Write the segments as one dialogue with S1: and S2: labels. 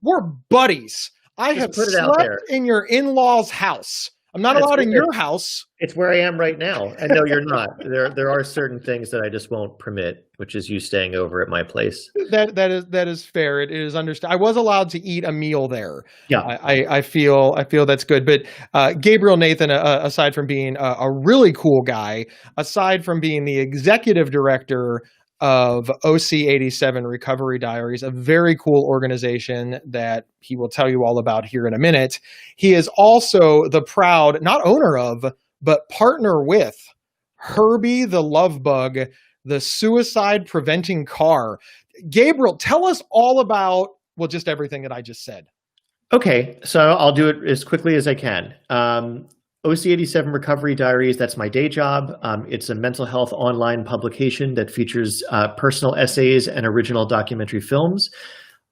S1: we're buddies. I
S2: Just
S1: have
S2: put it out
S1: slept
S2: there.
S1: in your in-laws' house. I'm not allowed in your house.
S2: It's where I am right now. And no, you're not. There are certain things that I just won't permit, which is you staying over at my place.
S1: That is fair. It is understood. I was allowed to eat a meal there.
S2: Yeah.
S1: I feel that's good. But Gabriel Nathan, aside from being a really cool guy, aside from being the executive director of OC87 Recovery Diaries, a very cool organization that he will tell you all about here in a minute. He is also the proud, not owner of, but partner with Herbie the Love Bug, the suicide preventing car. Gabriel, tell us all about, just everything that I just said.
S2: Okay, so I'll do it as quickly as I can. OC87 Recovery Diaries, that's my day job. It's a mental health online publication that features personal essays and original documentary films,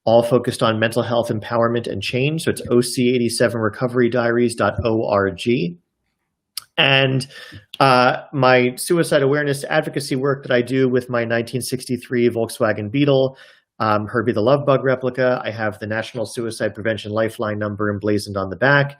S2: all focused on mental health empowerment and change. So it's OC87recoverydiaries.org. And my suicide awareness advocacy work that I do with my 1963 Volkswagen Beetle, Herbie the Love Bug replica. I have the National Suicide Prevention Lifeline number emblazoned on the back.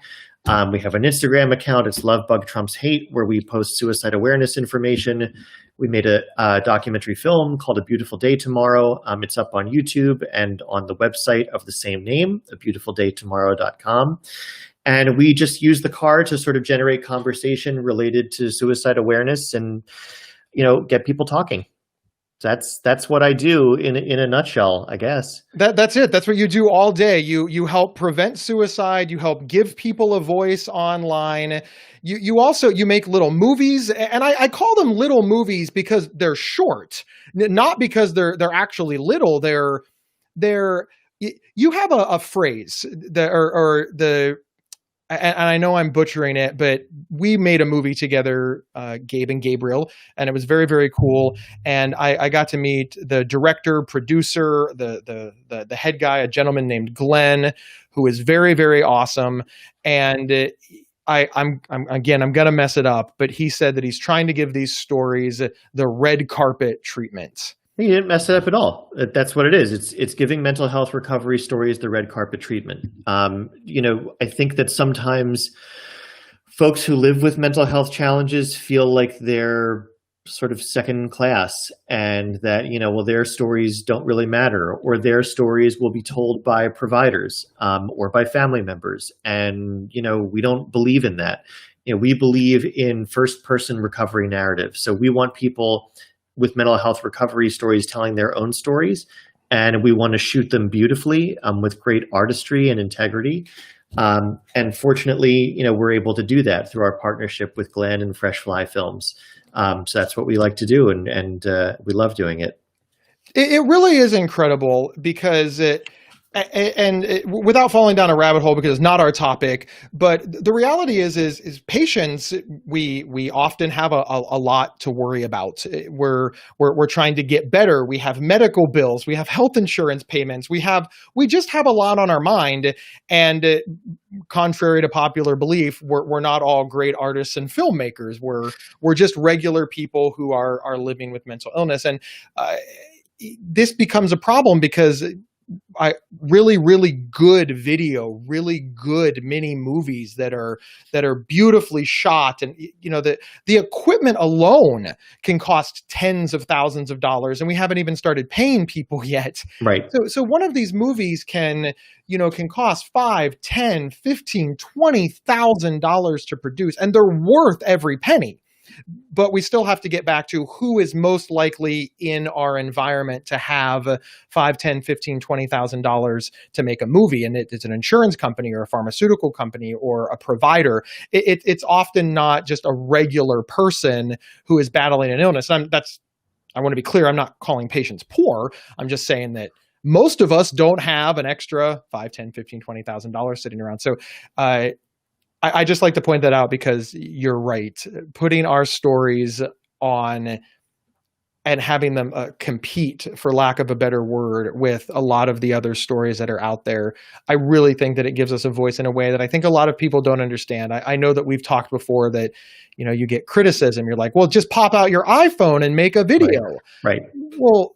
S2: We have an Instagram account. It's Love Bug Trumps Hate, where we post suicide awareness information. We made a documentary film called A Beautiful Day Tomorrow. It's up on YouTube and on the website of the same name, abeautifuldaytomorrow.com. And we just use the car to sort of generate conversation related to suicide awareness and, get people talking. That's what I do in a nutshell, I guess.
S1: That's it. That's what you do all day. You help prevent suicide. You help give people a voice online. You also make little movies, and I call them little movies because they're short, not because they're actually little. You have a phrase and I know I'm butchering it, but we made a movie together, Gabe and Gabriel, and it was very, very cool. And I got to meet the director, producer, the head guy, a gentleman named Glenn, who is very, very awesome. And I'm going to mess it up, but he said that he's trying to give these stories the red carpet treatment.
S2: You didn't mess it up at all. That's what it is. It's giving mental health recovery stories the red carpet treatment. I think that sometimes folks who live with mental health challenges feel like they're sort of second class and that, their stories don't really matter, or their stories will be told by providers or by family members. And, we don't believe in that. We believe in first person recovery narrative. So we want people with mental health recovery stories telling their own stories, and we want to shoot them beautifully with great artistry and integrity. And fortunately, we're able to do that through our partnership with Glenn and Fresh Fly Films. So that's what we like to do, and we love doing it.
S1: It really is incredible because without falling down a rabbit hole, because it's not our topic, but the reality is patients, we often have a lot to worry about. We're trying to get better. We have medical bills, we have health insurance payments, we just have a lot on our mind. And contrary to popular belief, we're not all great artists and filmmakers. We're just regular people who are living with mental illness. And this becomes a problem because really, really good video, really good mini movies that are beautifully shot, and the equipment alone can cost tens of thousands of dollars, and we haven't even started paying people yet.
S2: Right.
S1: So one of these movies can cost $5,000, $10,000, $15,000, $20,000 to produce, and they're worth every penny. But we still have to get back to who is most likely in our environment to have $5,000, $10,000, $15,000, $20,000 to make a movie. And it's an insurance company or a pharmaceutical company or a provider. It's often not just a regular person who is battling an illness. I want to be clear. I'm not calling patients poor. I'm just saying that most of us don't have an extra $5,000, $10,000, $15,000, $20,000 sitting around. So, I just like to point that out because you're right. Putting our stories on and having them compete, for lack of a better word, with a lot of the other stories that are out there, I really think that it gives us a voice in a way that I think a lot of people don't understand. I know that we've talked before that, you get criticism. You're like, well, just pop out your iPhone and make a video.
S2: Right.
S1: Well,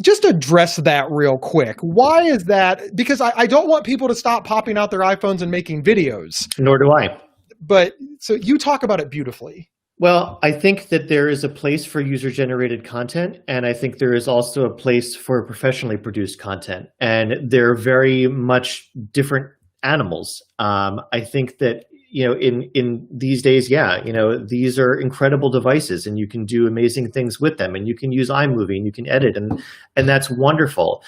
S1: just address that real quick. Why is that? Because I don't want people to stop popping out their iPhones and making videos.
S2: Nor do I.
S1: But so you talk about it beautifully.
S2: Well, I think that there is a place for user-generated content, and I think there is also a place for professionally produced content, and they're very much different animals. I think that, you know, in these days, yeah, you know, these are incredible devices, and you can do amazing things with them, and you can use iMovie, and you can edit, and that's wonderful.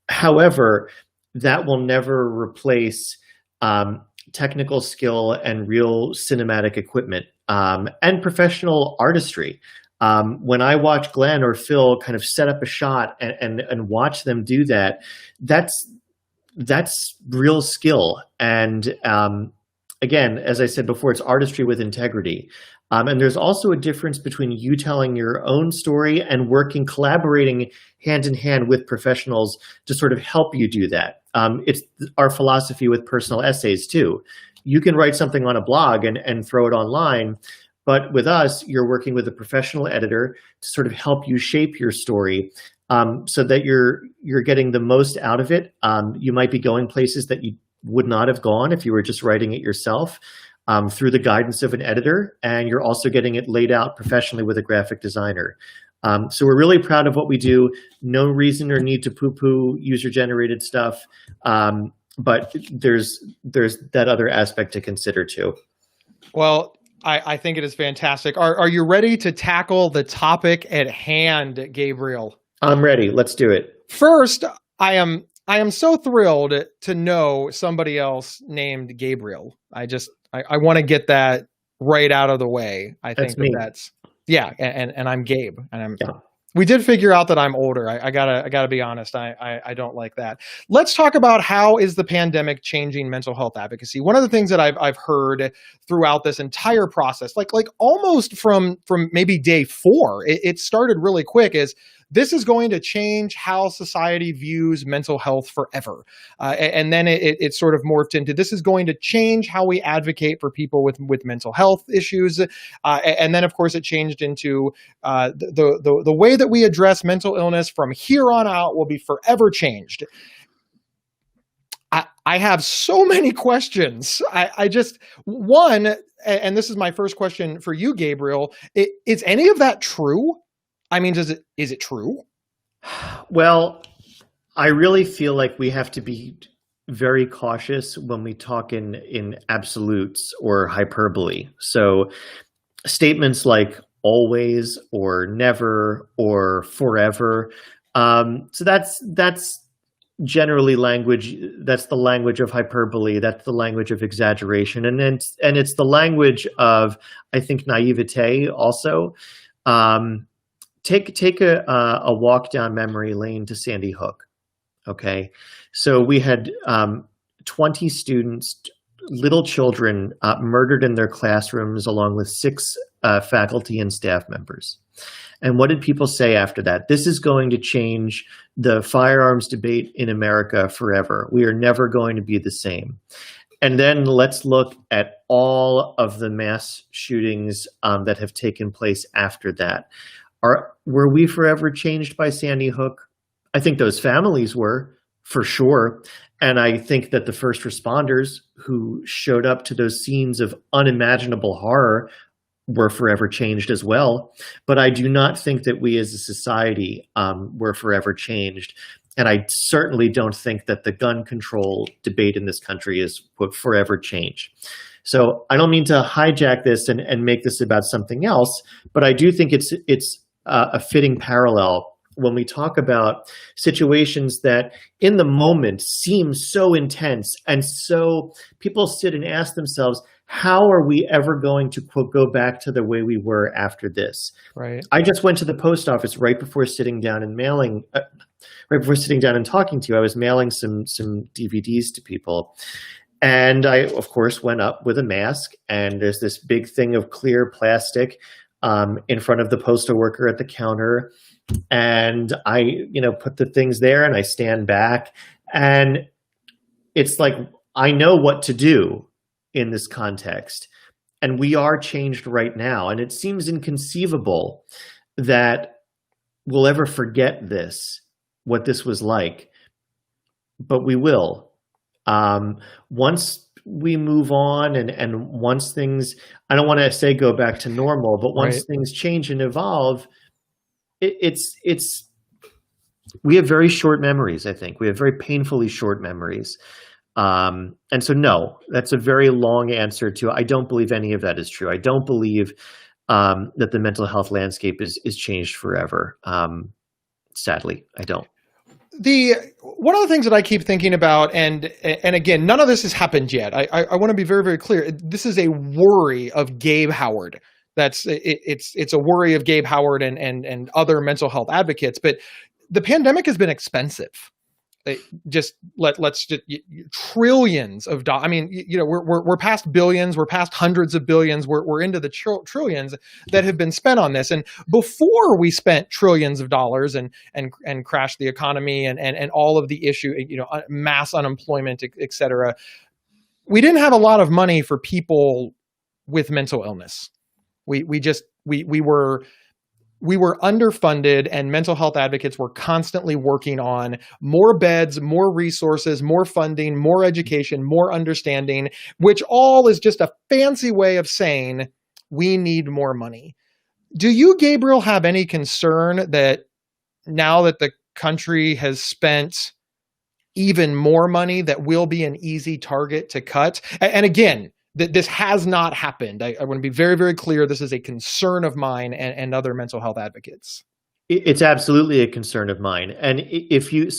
S2: However, that will never replace technical skill and real cinematic equipment. And professional artistry. When I watch Glenn or Phil kind of set up a shot and watch them do that, that's real skill. And again, as I said before, it's artistry with integrity. And there's also a difference between you telling your own story and collaborating hand in hand with professionals to sort of help you do that. It's our philosophy with personal essays too. You can write something on a blog and throw it online, but with us, you're working with a professional editor to sort of help you shape your story so that you're getting the most out of it. You might be going places that you would not have gone if you were just writing it yourself through the guidance of an editor, and you're also getting it laid out professionally with a graphic designer. So we're really proud of what we do. No reason or need to poo-poo user-generated stuff. But there's that other aspect to consider too.
S1: Well, I think it is fantastic. Are you ready to tackle the topic at hand, Gabriel?
S2: I'm ready. Let's do it.
S1: First, I am so thrilled to know somebody else named Gabriel. I want to get that right out of the way. I think that's yeah, and I'm Gabe, and we did figure out that I'm older. I gotta be honest. I don't like that. Let's talk about how is the pandemic changing mental health advocacy. One of the things that I've heard throughout this entire process, like almost from maybe day 4, it started really quick, is this is going to change how society views mental health forever. And then it sort of morphed into, this is going to change how we advocate for people with mental health issues. And then, of course, it changed into the way that we address mental illness from here on out will be forever changed. I have so many questions. I just, one, and this is my first question for you, Gabriel, is any of that true? I mean, is it true?
S2: Well, I really feel like we have to be very cautious when we talk in absolutes or hyperbole. So statements like always or never or forever. So that's generally language. That's the language of hyperbole. That's the language of exaggeration, and it's the language of, I think, naivete also. Take a walk down memory lane to Sandy Hook. Okay, so we had 20 students, little children, murdered in their classrooms, along with 6 faculty and staff members. And what did people say after that? This is going to change the firearms debate in America forever. We are never going to be the same. And then let's look at all of the mass shootings that have taken place after that. Were we forever changed by Sandy Hook? I think those families were, for sure. And I think that the first responders who showed up to those scenes of unimaginable horror were forever changed as well. But I do not think that we as a society were forever changed. And I certainly don't think that the gun control debate in this country is forever changed. So I don't mean to hijack this and make this about something else, but I do think it's a fitting parallel when we talk about situations that in the moment seem so intense, and so people sit and ask themselves, how are we ever going to, quote, go back to the way we were after this?
S1: Right.
S2: I just went to the post office right before sitting down and talking to you. I was mailing some DVDs to people. And I, of course, went up with a mask, and there's this big thing of clear plastic in front of the postal worker at the counter. And I, put the things there, and I stand back, and it's like, I know what to do in this context. And we are changed right now. And it seems inconceivable that we'll ever forget this, what this was like, but we will. Once we move on and once things, I don't want to say go back to normal, but once things change and evolve, we have very short memories. I think we have very painfully short memories. And so, no, that's a very long answer to, I don't believe any of that is true. I don't believe that the mental health landscape is changed forever. Sadly, I don't.
S1: One of the things that I keep thinking about, and again, none of this has happened yet. I want to be very, very clear. This is a worry of Gabe Howard. It's a worry of Gabe Howard and other mental health advocates. But the pandemic has been expensive. Let's just trillions of dollars. I mean, we're past billions, we're past hundreds of billions, we're into the trillions that have been spent on this. And before we spent trillions of dollars and crashed the economy and all of the issue, mass unemployment, et cetera, we didn't have a lot of money for people with mental illness. We were underfunded, and mental health advocates were constantly working on more beds, more resources, more funding, more education, more understanding, which all is just a fancy way of saying we need more money. Do you, Gabriel, have any concern that now that the country has spent even more money, that we'll be an easy target to cut? And again, this has not happened. I want to be very, very clear. This is a concern of mine and other mental health advocates.
S2: It's absolutely a concern of mine. And if you,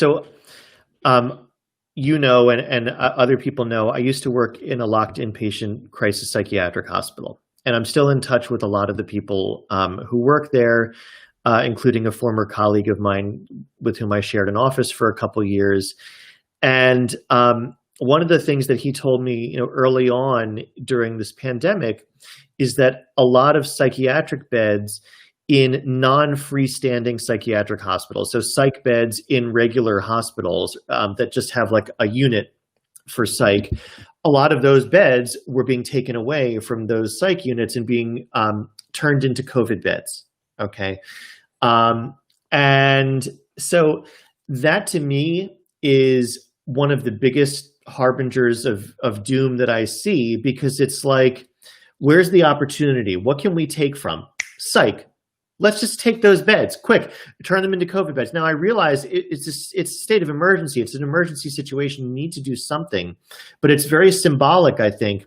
S2: and other people know, I used to work in a locked inpatient crisis psychiatric hospital, and I'm still in touch with a lot of the people who work there, including a former colleague of mine with whom I shared an office for a couple years. And one of the things that he told me, early on during this pandemic is that a lot of psychiatric beds in non-freestanding psychiatric hospitals, so psych beds in regular hospitals that just have like a unit for psych, a lot of those beds were being taken away from those psych units and being turned into COVID beds. Okay. And so that to me is one of the biggest harbingers of doom that I see, because it's like, where's the opportunity? What can we take from psych? Let's just take those beds, quick, turn them into COVID beds. Now I realize it's a state of emergency. It's an emergency situation. You need to do something, but it's very symbolic, I think,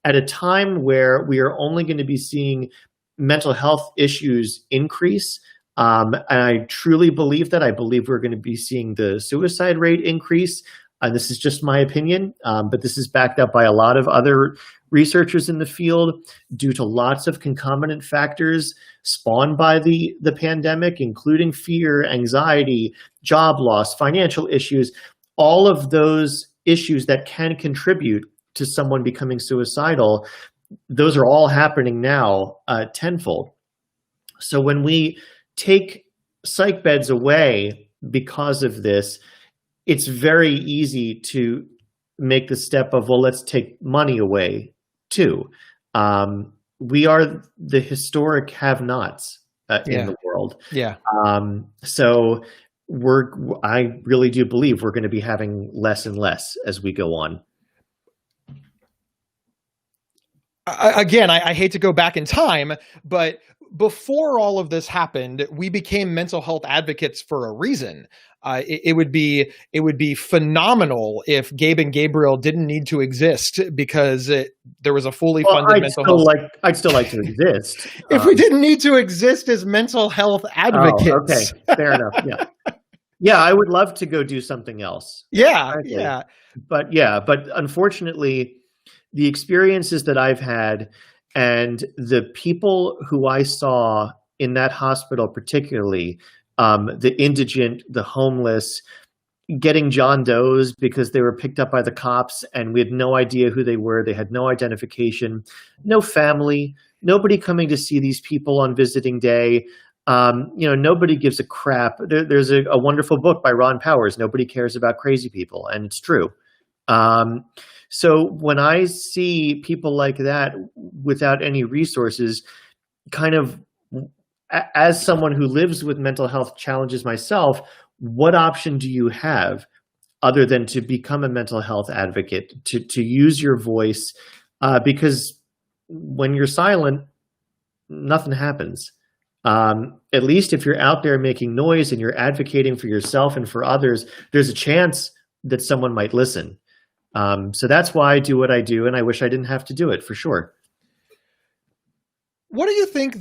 S2: at a time where we are only going to be seeing mental health issues increase. And I truly believe that. I believe we're going to be seeing the suicide rate increase. And this is just my opinion, but this is backed up by a lot of other researchers in the field due to lots of concomitant factors spawned by the pandemic, including fear, anxiety, job loss, financial issues, all of those issues that can contribute to someone becoming suicidal. Those are all happening now tenfold. So when we take psych beds away because of this, it's very easy to make the step of, well, let's take money away too. We are the historic have-nots in the world.
S1: Yeah.
S2: So I really do believe we're going to be having less and less as we go on.
S1: Again, I hate to go back in time, but before all of this happened, we became mental health advocates for a reason. It would be phenomenal if Gabe and Gabriel didn't need to exist because there was a fully funded mental health.
S2: I'd still like to exist.
S1: If we didn't need to exist as mental health advocates.
S2: Oh, okay, fair enough. Yeah. Yeah, I would love to go do something else.
S1: Yeah,
S2: frankly.
S1: yeah.
S2: But unfortunately, the experiences that I've had and the people who I saw in that hospital, particularly the indigent, the homeless, getting John Does because they were picked up by the cops and we had no idea who they were. They had no identification, no family, nobody coming to see these people on visiting day. Nobody gives a crap. There's a wonderful book by Ron Powers, Nobody Cares About Crazy People, and it's true. So when I see people like that without any resources kind of as someone who lives with mental health challenges myself, what option do you have other than to become a mental health advocate, to use your voice? Because when you're silent, nothing happens. At least if you're out there making noise and you're advocating for yourself and for others, there's a chance that someone might listen. So that's why I do what I do, and I wish I didn't have to do it, for sure.
S1: What do you think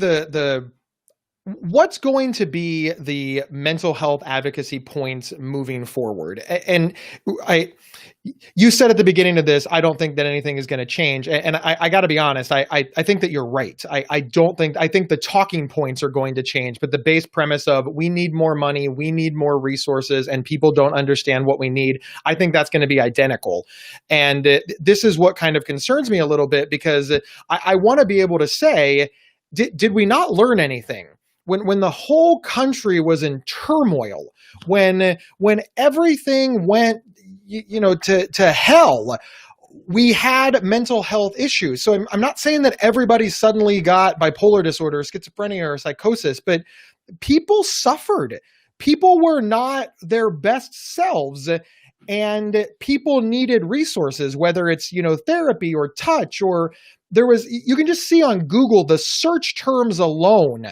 S1: what's going to be the mental health advocacy points moving forward? And you said at the beginning of this, I don't think that anything is going to change. And I got to be honest, I think that you're right. I think the talking points are going to change, but the base premise of we need more money, we need more resources, and people don't understand what we need, I think that's going to be identical. And this is what kind of concerns me a little bit, because I want to be able to say, did we not learn anything? When the whole country was in turmoil, when everything went to hell, we had mental health issues. So I'm not saying that everybody suddenly got bipolar disorder, schizophrenia, or psychosis, but people suffered. People were not their best selves, and people needed resources, whether it's therapy or touch, or you can just see on Google, the search terms alone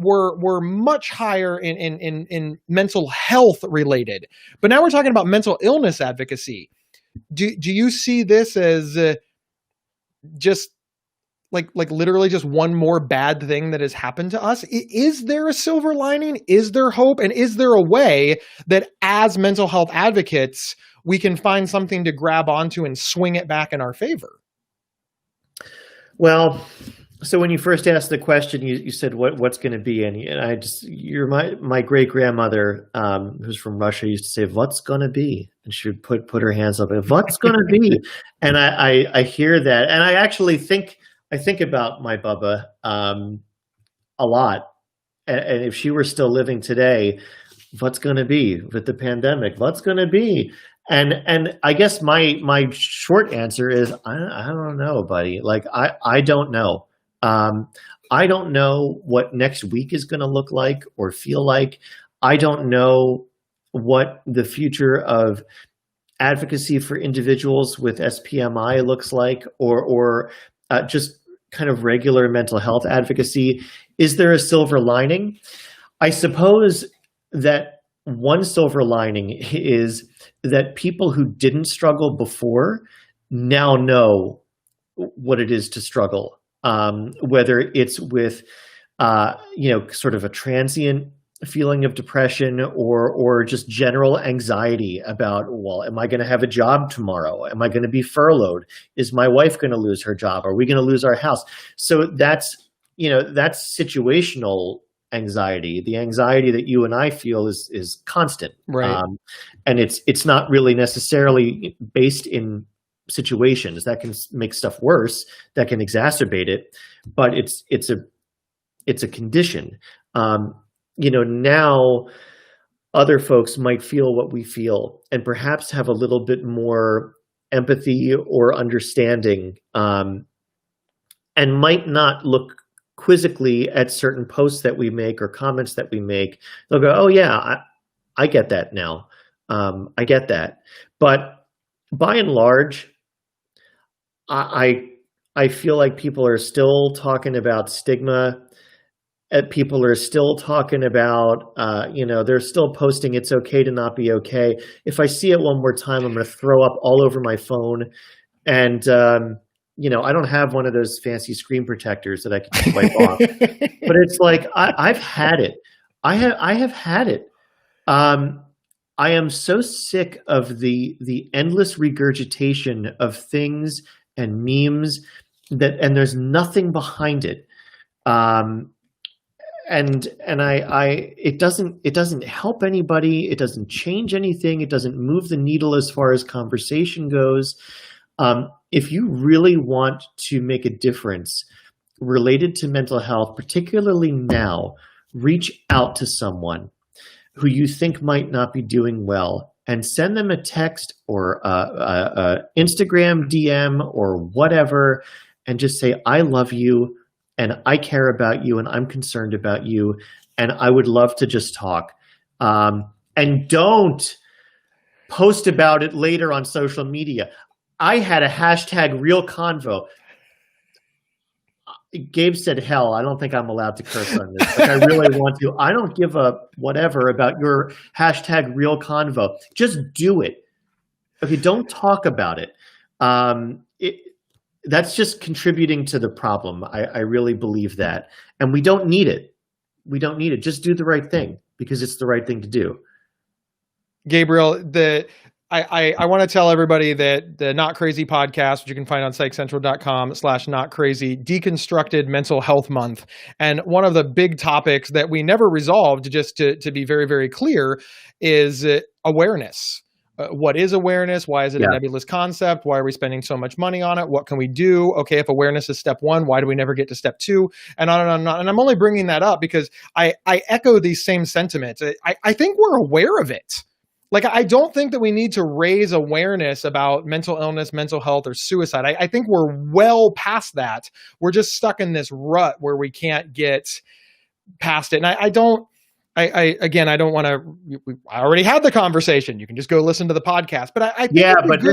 S1: were much higher in mental health related. But now we're talking about mental illness advocacy. Do you see this as just like literally just one more bad thing that has happened to us? Is there a silver lining? Is there hope? And is there a way that as mental health advocates, we can find something to grab onto and swing it back in our favor?
S2: Well, so when you first asked the question, you said what's going to be, and you're my great grandmother, who's from Russia, used to say "What's going to be," and she would put her hands up and "What's going to be," and I hear that, and I actually think about my Bubba a lot, and if she were still living today, what's going to be with the pandemic? What's going to be? And I guess my short answer is I don't know, buddy. Like I don't know. I don't know what next week is going to look like or feel like. I don't know what the future of advocacy for individuals with SPMI looks like, or just kind of regular mental health advocacy. Is there a silver lining? I suppose that one silver lining is that people who didn't struggle before now know what it is to struggle, whether it's with, sort of a transient feeling of depression or just general anxiety about, well, am I going to have a job tomorrow? Am I going to be furloughed? Is my wife going to lose her job? Are we going to lose our house? So that's situational anxiety. The anxiety that you and I feel is constant,
S1: right?
S2: And it's not really necessarily based in situations that can make stuff worse, that can exacerbate it, but it's a condition. Now other folks might feel what we feel and perhaps have a little bit more empathy or understanding, and might not look quizzically at certain posts that we make or comments that we make. They'll go, oh yeah, I get that now. I get that. But by and large, I feel like people are still talking about stigma. People are still talking about, they're still posting it's okay to not be okay. If I see it one more time, I'm going to throw up all over my phone. And, I don't have one of those fancy screen protectors that I can just wipe off. But it's like, I've had it. I have had it. I am so sick of the endless regurgitation of things and memes and there's nothing behind it. It doesn't help anybody. It doesn't change anything. It doesn't move the needle as far as conversation goes. If you really want to make a difference related to mental health, particularly now, reach out to someone who you think might not be doing well and send them a text or a Instagram DM or whatever, and just say, I love you. and I care about you and I'm concerned about you and I would love to just talk. And don't post about it later on social media. I had a hashtag real convo. Gabe said, hell, I don't think I'm allowed to curse on this. Like, I really want to. I don't give a whatever about your hashtag real convo. Just do it. Okay, don't talk about it. That's just contributing to the problem. I really believe that. And we don't need it. We don't need it. Just do the right thing because it's the right thing to do.
S1: Gabriel, I want to tell everybody that the Not Crazy podcast, which you can find on psychcentral.com/notcrazy, deconstructed mental health month. And one of the big topics that we never resolved, just to be very, very clear, is awareness. What is awareness? Why is it a nebulous concept? Why are we spending so much money on it? What can we do? Okay, if awareness is step one, why do we never get to step two? And on and on and on. And I'm only bringing that up because I echo these same sentiments. I think we're aware of it. Like, I don't think that we need to raise awareness about mental illness, mental health, or suicide. I think we're well past that. We're just stuck in this rut where we can't get past it. And I don't want to, I already had the conversation. You can just go listen to the podcast, but I think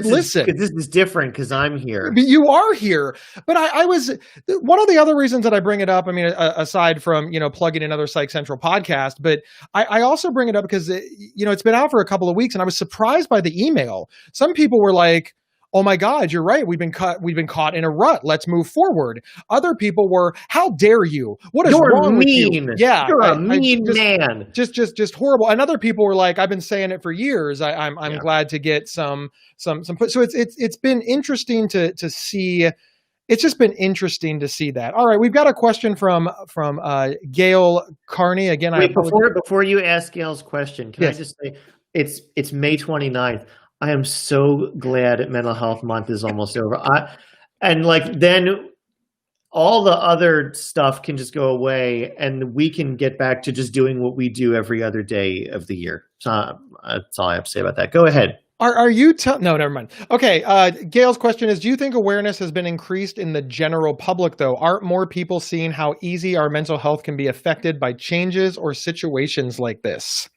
S2: this is different because I'm here.
S1: But you are here. But I was, one of the other reasons that I bring it up, I mean, aside from, plugging another Psych Central podcast, but I also bring it up because, it's been out for a couple of weeks and I was surprised by the email. Some people were like, oh my God, you're right. We've been caught in a rut. Let's move forward. Other people were, how dare you? What is wrong with you? Yeah.
S2: You're a mean man.
S1: Just horrible. And other people were like, I've been saying it for years. I'm glad to get some put. So it's been interesting to see. It's just been interesting to see that. All right. We've got a question from Gail Carney. Again,
S2: wait, before you ask Gail's question, can I just say it's May 29th. I am so glad Mental Health Month is almost over. Then all the other stuff can just go away and we can get back to just doing what we do every other day of the year. So that's all I have to say about that. Go ahead.
S1: Are you no, never mind. Okay. Gail's question is, do you think awareness has been increased in the general public though? Aren't more people seeing how easy our mental health can be affected by changes or situations like this?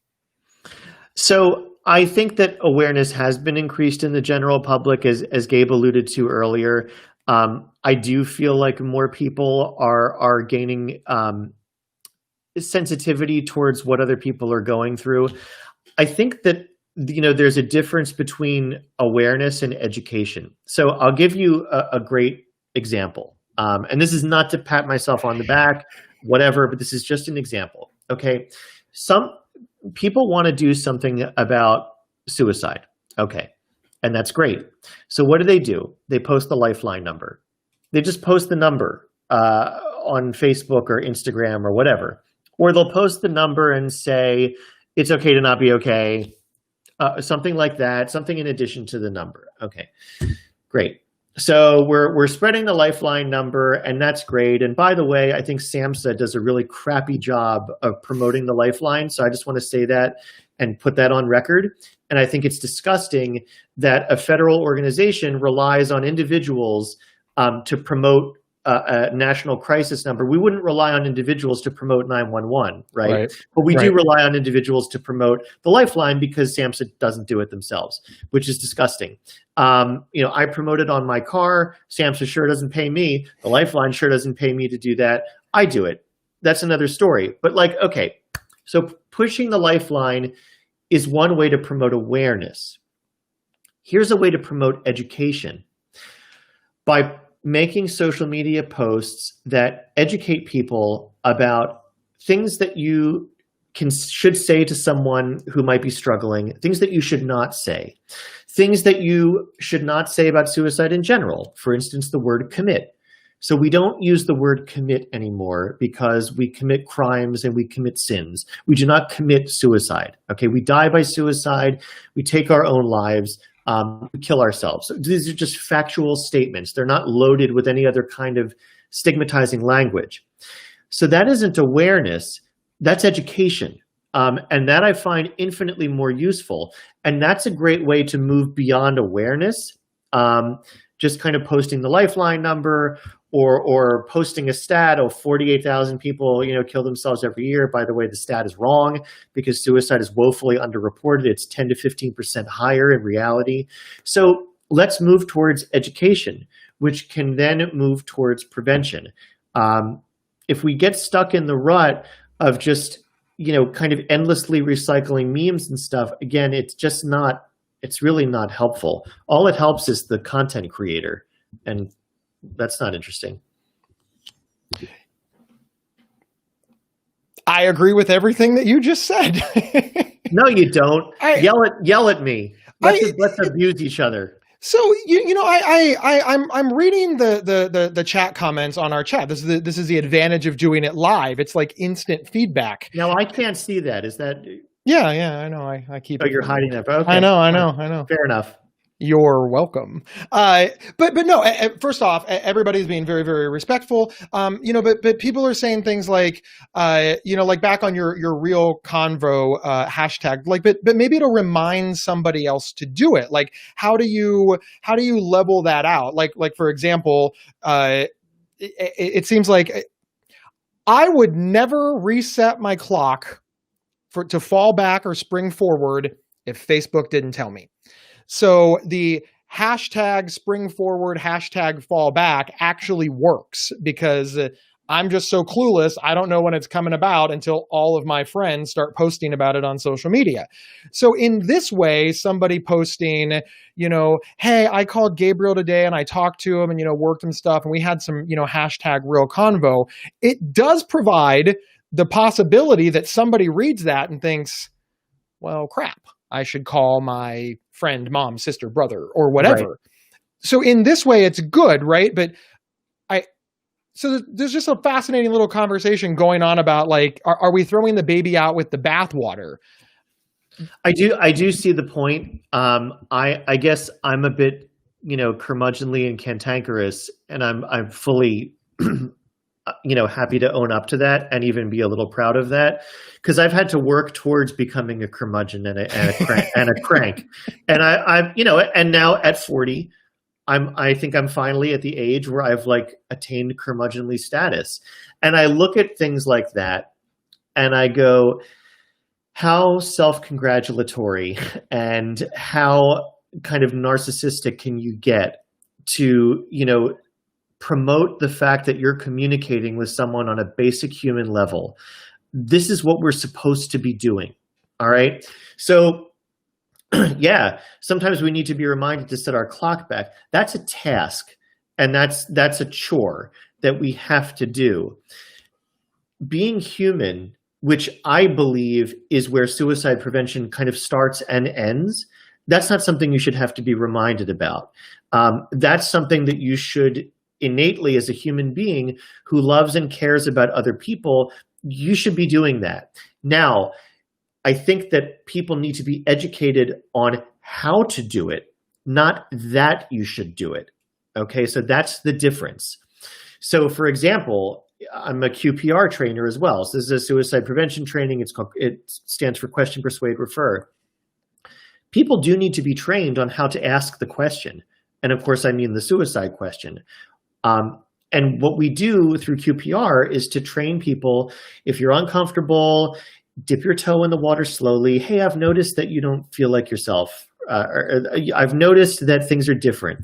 S2: So I think that awareness has been increased in the general public, as Gabe alluded to earlier. I do feel like more people are gaining sensitivity towards what other people are going through. I think that there's a difference between awareness and education. So I'll give you a great example, and this is not to pat myself on the back, whatever, but this is just an example. Okay, some people want to do something about suicide. Okay. And that's great. So what do? They post the Lifeline number. They just post the number on Facebook or Instagram or whatever. Or they'll post the number and say, it's okay to not be okay. Something like that, something in addition to the number. Okay, great. So we're spreading the Lifeline number, and that's great. And by the way, I think SAMHSA does a really crappy job of promoting the Lifeline. So I just want to say that and put that on record. And I think it's disgusting that a federal organization relies on individuals to promote a national crisis number. We wouldn't rely on individuals to promote 911, right? But we do rely on individuals to promote the Lifeline because SAMHSA doesn't do it themselves, which is disgusting. I promote it on my car. SAMHSA sure doesn't pay me. The Lifeline sure doesn't pay me to do that. I do it. That's another story. But okay, so pushing the Lifeline is one way to promote awareness. Here's a way to promote education. By making social media posts that educate people about things that you should say to someone who might be struggling, things that you should not say, things that you should not say about suicide in general. For instance, the word commit. So we don't use the word commit anymore because we commit crimes and we commit sins. We do not commit suicide. Okay, we die by suicide. We take our own lives. We kill ourselves. So these are just factual statements. They're not loaded with any other kind of stigmatizing language. So that isn't awareness. That's education. And that I find infinitely more useful. And that's a great way to move beyond awareness just kind of posting the lifeline number or posting a stat of 48,000 people, kill themselves every year. By the way, the stat is wrong because suicide is woefully underreported. It's 10 to 15% higher in reality. So let's move towards education, which can then move towards prevention. If we get stuck in the rut of just, kind of endlessly recycling memes and stuff, again, it's really not helpful. All it helps is the content creator, and that's not interesting.
S1: I agree with everything that you just said.
S2: No, you don't. Yell at me. Let's abuse each other.
S1: So I'm reading the chat comments on our chat. This is the advantage of doing it live. It's like instant feedback.
S2: Now I can't see that. Is that?
S1: Yeah, I know. I keep.
S2: Oh, you're hiding that. Okay.
S1: I know.
S2: Fair enough.
S1: You're welcome. But no, first off, everybody's being very, very respectful. But people are saying things like, like back on your real convo hashtag, like, but maybe it'll remind somebody else to do it. Like, how do you level that out? Like for example, it seems like I would never reset my clock to fall back or spring forward if Facebook didn't tell me. So the hashtag spring forward, hashtag fall back actually works because I'm just so clueless. I don't know when it's coming about until all of my friends start posting about it on social media. So in this way, somebody posting, hey, I called Gabriel today and I talked to him and, worked and stuff. And we had some, hashtag real convo. It does provide the possibility that somebody reads that and thinks, well, crap, I should call my friend, mom, sister, brother, or whatever. Right. So in this way, it's good, right? But so there's just a fascinating little conversation going on about like, are we throwing the baby out with the bathwater?
S2: I do see the point. I guess I'm a bit, curmudgeonly and cantankerous, and I'm fully happy to own up to that and even be a little proud of that, because I've had to work towards becoming a curmudgeon and a crank. And I'm and now at 40, I think I'm finally at the age where I've like attained curmudgeonly status. And I look at things like that and I go, how self-congratulatory and how kind of narcissistic can you get to, promote the fact that you're communicating with someone on a basic human level. This is what we're supposed to be doing. All right. So yeah, sometimes we need to be reminded to set our clock back. That's a task. And that's a chore that we have to do. Being human, which I believe is where suicide prevention kind of starts and ends, that's not something you should have to be reminded about. That's something that you should innately, as a human being who loves and cares about other people, you should be doing that. Now, I think that people need to be educated on how to do it, not that you should do it. Okay, so that's the difference. So for example, I'm a QPR trainer as well. So this is a suicide prevention training. It stands for Question, Persuade, Refer. People do need to be trained on how to ask the question. And of course, I mean the suicide question. And what we do through QPR is to train people, if you're uncomfortable, dip your toe in the water slowly. Hey, I've noticed that you don't feel like yourself. I've noticed that things are different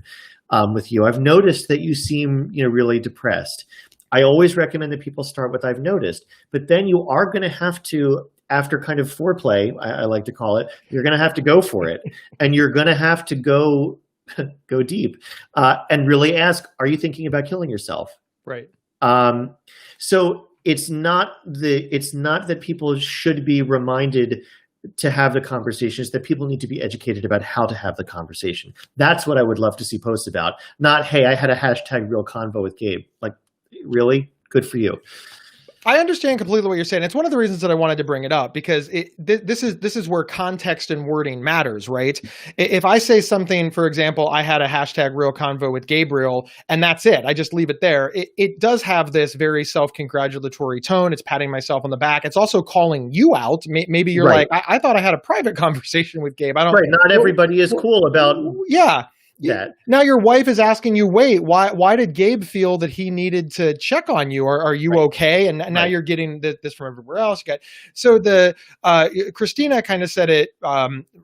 S2: with you. I've noticed that you seem, really depressed. I always recommend that people start with I've noticed, but then you are going to have to, after kind of foreplay, I like to call it, you're going to have to go for it. And you're going to have to go deep and really ask, are you thinking about killing yourself?
S1: Right.
S2: So it's not that people should be reminded to have the conversations, that people need to be educated about how to have the conversation. That's what I would love to see posts about. Not, hey, I had a hashtag real convo with Gabe. Like, really? Good for you.
S1: I understand completely what you're saying. It's one of the reasons that I wanted to bring it up, because this is where context and wording matters, right? If I say something, for example, I had a hashtag real convo with Gabriel, and that's it, I just leave it there. It does have this very self-congratulatory tone. It's patting myself on the back. It's also calling you out. Maybe you're
S2: right.
S1: like, I thought I had a private conversation with Gabe. I don't.
S2: Right. Not everybody is cool about.
S1: Yeah.
S2: that.
S1: Now your wife is asking you, wait, why did Gabe feel that he needed to check on you? Are you okay? And now you're getting this from everywhere else. So Christina kind of said it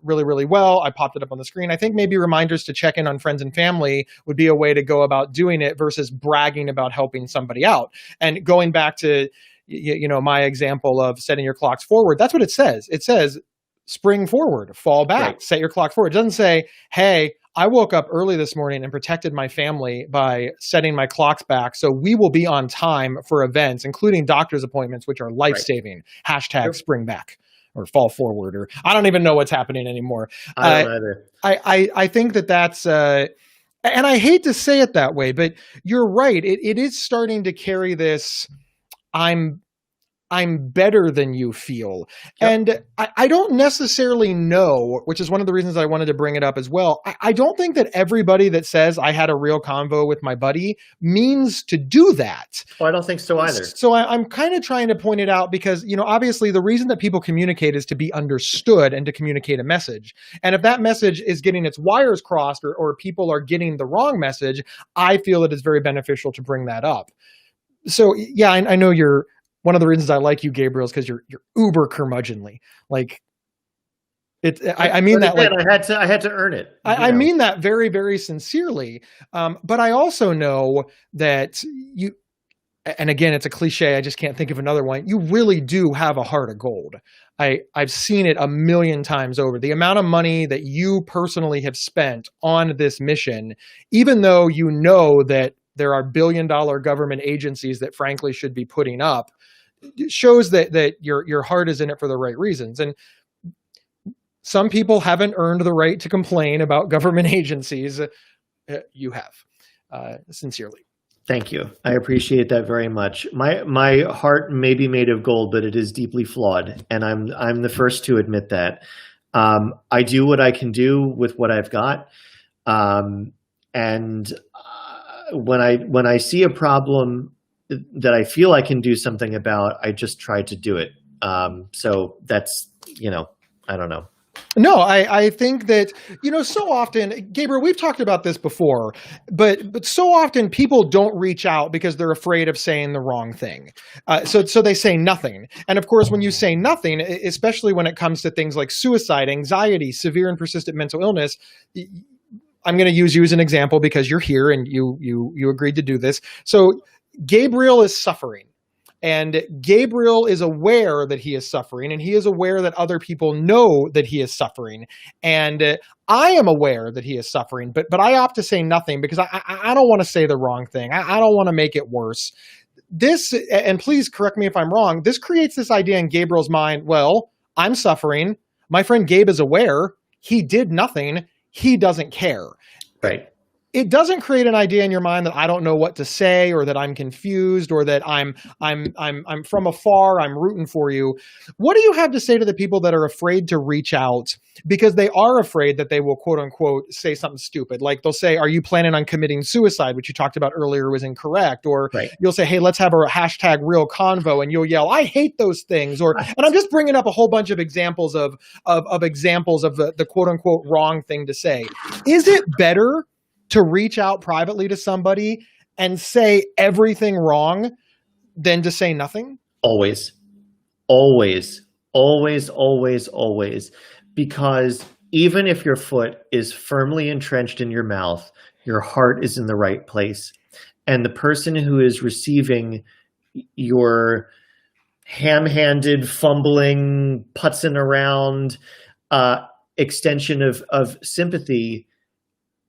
S1: really, really well. I popped it up on the screen. I think maybe reminders to check in on friends and family would be a way to go about doing it versus bragging about helping somebody out. And going back to, my example of setting your clocks forward, that's what it says. It says spring forward, fall back, set your clock forward. It doesn't say, hey, I woke up early this morning and protected my family by setting my clocks back, so we will be on time for events, including doctor's appointments, which are life-saving. Hashtag spring back or fall forward, or I don't even know what's happening anymore.
S2: I don't either.
S1: I think that's, and I hate to say it that way, but you're right. It is starting to carry this, I'm better than you feel. Yep. And I don't necessarily know, which is one of the reasons I wanted to bring it up as well. I don't think that everybody that says I had a real convo with my buddy means to do that.
S2: Well, I don't think so either.
S1: So I'm kind of trying to point it out because, obviously the reason that people communicate is to be understood and to communicate a message. And if that message is getting its wires crossed or people are getting the wrong message, I feel it is very beneficial to bring that up. So yeah, I know one of the reasons I like you, Gabriel, is because you're uber curmudgeonly. Like I mean that.
S2: Again, like I had to earn it.
S1: I mean that very, very sincerely. But I also know that you, and again, it's a cliche. I just can't think of another one. You really do have a heart of gold. I've seen it a million times over. The amount of money that you personally have spent on this mission, even though you know that there are billion-dollar government agencies that frankly should be putting up, shows that your heart is in it for the right reasons. And some people haven't earned the right to complain about government agencies. You have, sincerely.
S2: Thank you. I appreciate that very much. My heart may be made of gold, but it is deeply flawed, and I'm the first to admit that. I do what I can do with what I've got, and when I see a problem that I feel I can do something about, I just try to do it. So that's, I don't know.
S1: No, I think that, so often, Gabriel, we've talked about this before, but so often people don't reach out because they're afraid of saying the wrong thing. So they say nothing. And of course, when you say nothing, especially when it comes to things like suicide, anxiety, severe and persistent mental illness, I'm going to use you as an example because you're here and you agreed to do this. So Gabriel is suffering, and Gabriel is aware that he is suffering, and he is aware that other people know that he is suffering. And I am aware that he is suffering, but I opt to say nothing because I don't want to say the wrong thing. I don't want to make it worse. This, and please correct me if I'm wrong, this creates this idea in Gabriel's mind. Well, I'm suffering. My friend Gabe is aware. He did nothing. He doesn't care.
S2: Right.
S1: It doesn't create an idea in your mind that I don't know what to say, or that I'm confused, or that I'm from afar, I'm rooting for you. What do you have to say to the people that are afraid to reach out because they are afraid that they will, quote unquote, say something stupid? Like they'll say, are you planning on committing suicide, which you talked about earlier was incorrect. Or You'll say, hey, let's have a hashtag real convo. And you'll yell, I hate those things. And I'm just bringing up a whole bunch of examples of examples of the quote unquote wrong thing to say. Is it better to reach out privately to somebody and say everything wrong than to say nothing? Always.
S2: Because even if your foot is firmly entrenched in your mouth, your heart is in the right place. And the person who is receiving your ham-handed, fumbling, putzing around extension of sympathy,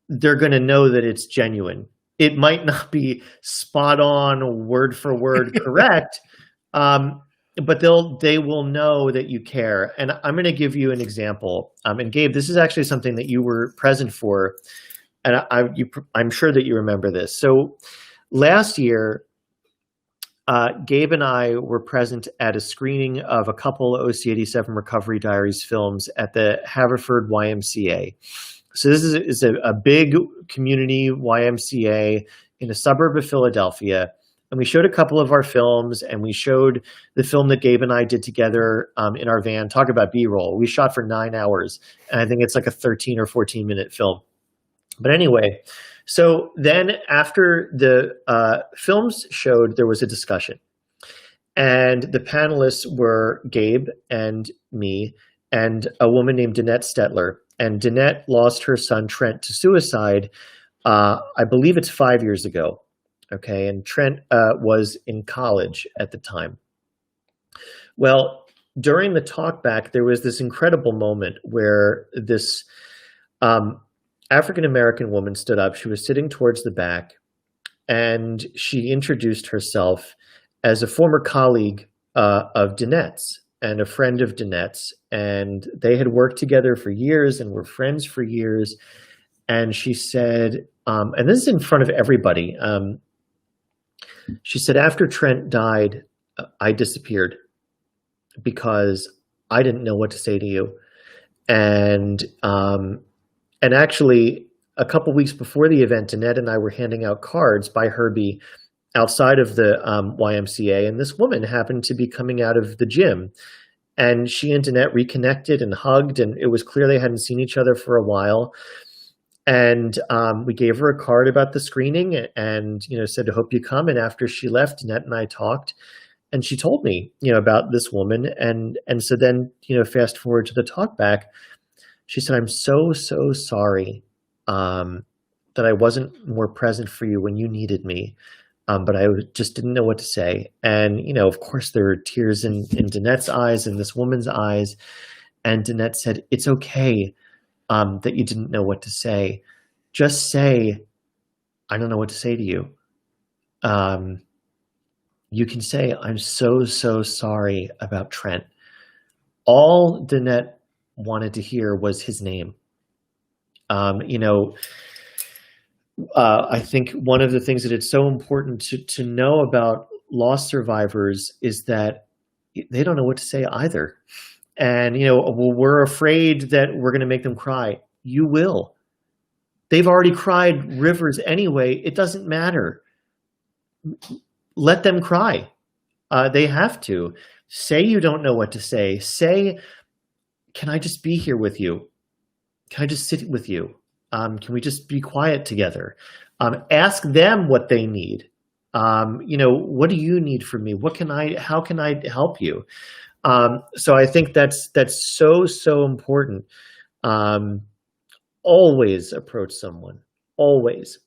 S2: they're going to know that it's genuine. It might not be spot on, word for word correct, but they will know that you care. And I'm going to give you an example. And Gabe, this is actually something that you were present for, and I'm sure that you remember this. So last year, Gabe and I were present at a screening of a couple OC87 Recovery Diaries films at the Haverford YMCA. So this is a big community YMCA in a suburb of Philadelphia. And we showed a couple of our films, and we showed the film that Gabe and I did together in our van. Talk about B-roll. We shot for 9 hours, and I think it's like a 13 or 14 minute film. But anyway, so then after the films showed, there was a discussion. And the panelists were Gabe and me and a woman named Danette Stetler. And Danette lost her son, Trent, to suicide. I believe it's 5 years ago. Okay. And Trent was in college at the time. Well, during the talkback, there was this incredible moment where this African-American woman stood up. She was sitting towards the back, and she introduced herself as a former colleague of Danette's and a friend of Danette's. And they had worked together for years and were friends for years. And she said, and this is in front of everybody, she said, after Trent died, I disappeared because I didn't know what to say to you. And actually, a couple weeks before the event, Danette and I were handing out cards by Herbie outside of the YMCA, and this woman happened to be coming out of the gym. And she and Danette reconnected and hugged, and it was clear they hadn't seen each other for a while. And we gave her a card about the screening and, said, I hope you come. And after she left, Danette and I talked. And she told me, about this woman. And so then, fast forward to the talk back, she said, I'm so sorry that I wasn't more present for you when you needed me. But I just didn't know what to say. And, of course, there were tears in Danette's eyes and this woman's eyes. And Danette said, it's okay that you didn't know what to say. Just say, I don't know what to say to you. You can say, I'm so sorry about Trent. All Danette wanted to hear was his name. I think one of the things that it's so important to know about loss survivors is that they don't know what to say either. And, we're afraid that we're going to make them cry. You will. They've already cried rivers anyway. It doesn't matter. Let them cry. They have to. Say you don't know what to say. Say, can I just be here with you? Can I just sit with you? Can we just be quiet together? Ask them what they need. What do you need from me? How can I help you? So I think that's so important. Always approach someone, always,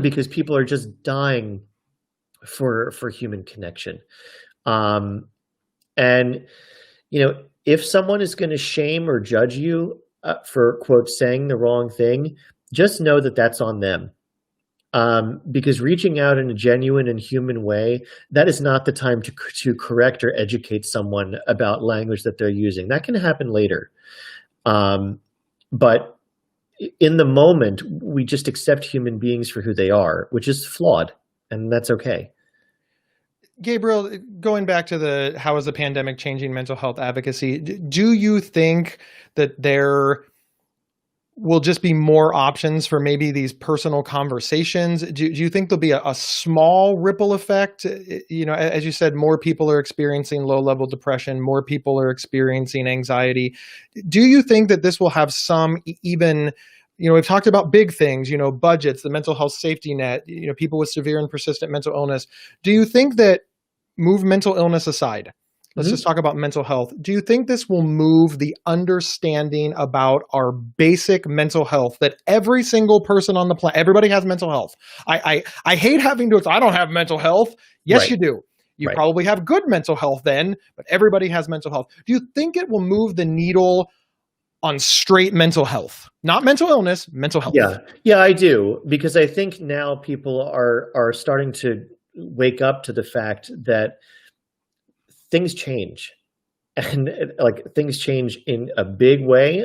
S2: because people are just dying for human connection. And if someone is going to shame or judge you for, quote, saying the wrong thing, just know that that's on them. Because reaching out in a genuine and human way, that is not the time to correct or educate someone about language that they're using. That can happen later. But in the moment, we just accept human beings for who they are, which is flawed, and that's okay.
S1: Gabriel, going back to how is the pandemic changing mental health advocacy, do you think that there will just be more options for maybe these personal conversations? Do you think there'll be a small ripple effect? As you said, more people are experiencing low-level depression, more people are experiencing anxiety. Do you think that this will have some even, we've talked about big things, budgets, the mental health safety net, people with severe and persistent mental illness. Do you think that, move mental illness aside, let's just talk about mental health. Do you think this will move the understanding about our basic mental health that every single person on the planet, everybody has mental health? I hate having to, I don't have mental health. Yes, right. You do. You probably have good mental health then, but everybody has mental health. Do you think it will move the needle on straight mental health, not mental illness, mental health?
S2: Yeah, I do. Because I think now people are starting to wake up to the fact that things change, and things change in a big way,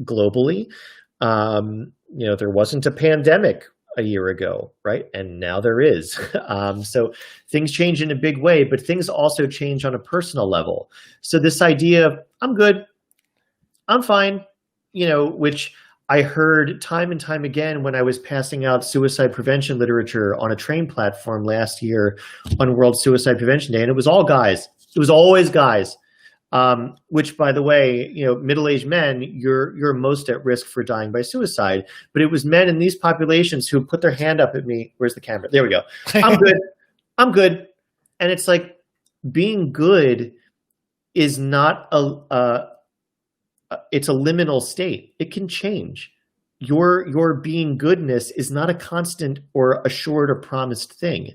S2: globally. There wasn't a pandemic a year ago, right? And now there is. So things change in a big way, but things also change on a personal level. So this idea of I'm good, I'm fine, which I heard time and time again when I was passing out suicide prevention literature on a train platform last year on World Suicide Prevention Day. And it was all guys. It was always guys. which, by the way, middle-aged men, you're most at risk for dying by suicide. But it was men in these populations who put their hand up at me. Where's the camera? There we go. I'm good. I'm good. And it's like, being good is not it's a liminal state. It can change. Your being goodness is not a constant or assured or promised thing.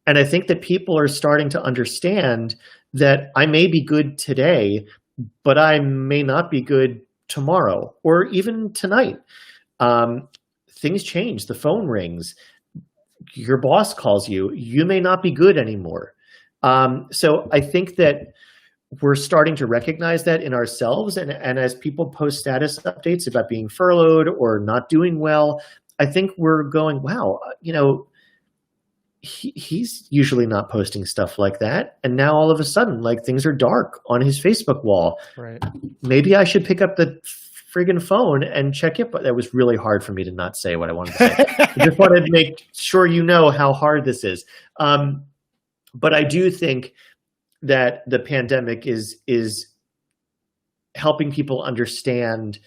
S2: And I think that people are starting to understand that I may be good today, but I may not be good tomorrow or even tonight. Things change. The phone rings. Your boss calls you. You may not be good anymore. So I think that we're starting to recognize that in ourselves. And as people post status updates about being furloughed or not doing well, I think we're going, wow, he's usually not posting stuff like that. And now all of a sudden, like, things are dark on his Facebook wall.
S1: Right. Maybe
S2: I should pick up the friggin' phone and check it. But that was really hard for me to not say what I wanted to say. I just wanted to make sure you know how hard this is. But I do think that the pandemic is helping people understand